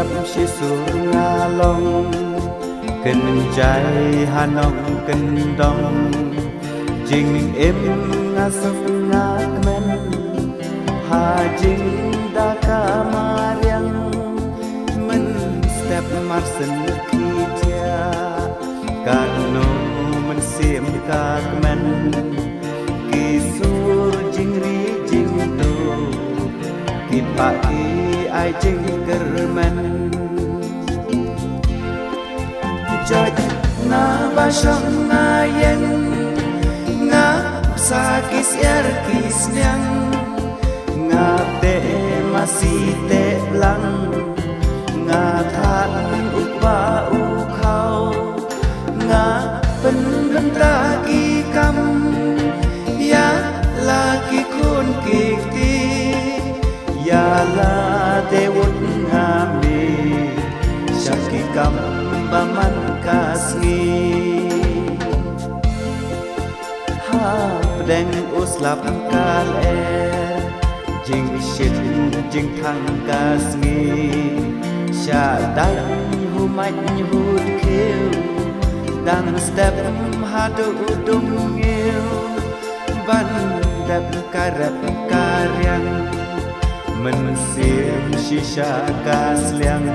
step she sur nga long kinh trái hà nong kinh dong jing em nga suf nga kmen ha jing da ka mariang men step mar sen khi tia ka no men sim ka kmen ki sur jing ri jing do ki pa ki ai jing kermen jaj na ba shang na yen nga sa kis er kis nyang nga te masih te lang nga than u ba u khao nga pen pen ta ki kam ya la ki khun ki ti ya la te wut nga mi shaki kam ba man kasngi ha pedeng uslap kal jing shit jing thang kasngi sha dai hu manh hu kêu đang step ha du dung yêu ban đập ca rập ca riang mình xiêm shisha ca sliang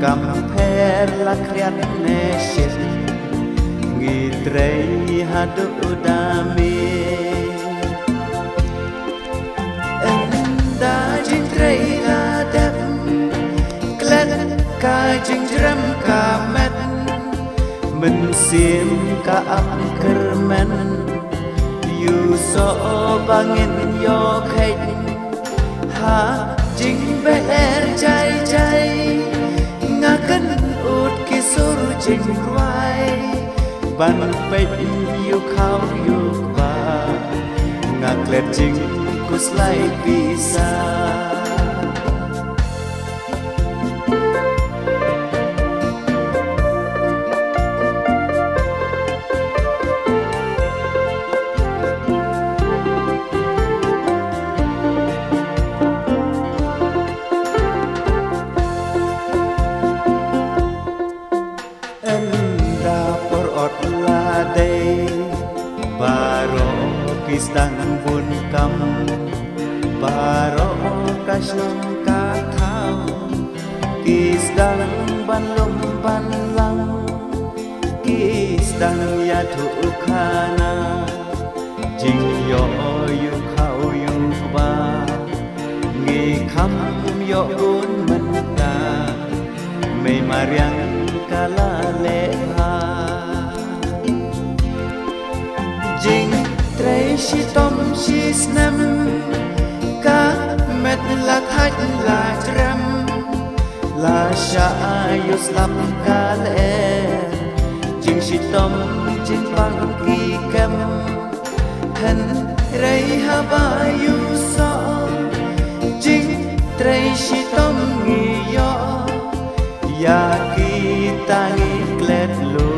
cầm pher la kriat ne shit ngi trei ha du dami enda jing trei la dep klet ka jing dram ka met mình xiêm ka ap kermen yu so bangin yo khay ha jing be chai chai nga kan ut ki sur jing ruai ban pe yu khao yu ba nga klet jing kus lai pisa baro kistang bun kam baro kasong ka thao kistang ban lom ban lang kistang ya thu khana jing yo yu khao yu ba ngi kham yo un man ta mei mariang kala le ha jing trei shi tom shi snam ka met la thach la tram la sha yu slap ka le jing shi tom jing bang ki kem han rei ha ba yu so jing trei shi tom ngi yo ya ki ta ngi klet lu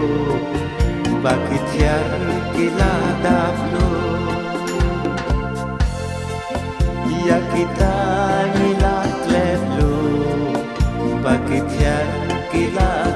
bagi tiar kila daplo ya kita ngila klet lu bagi tiar kila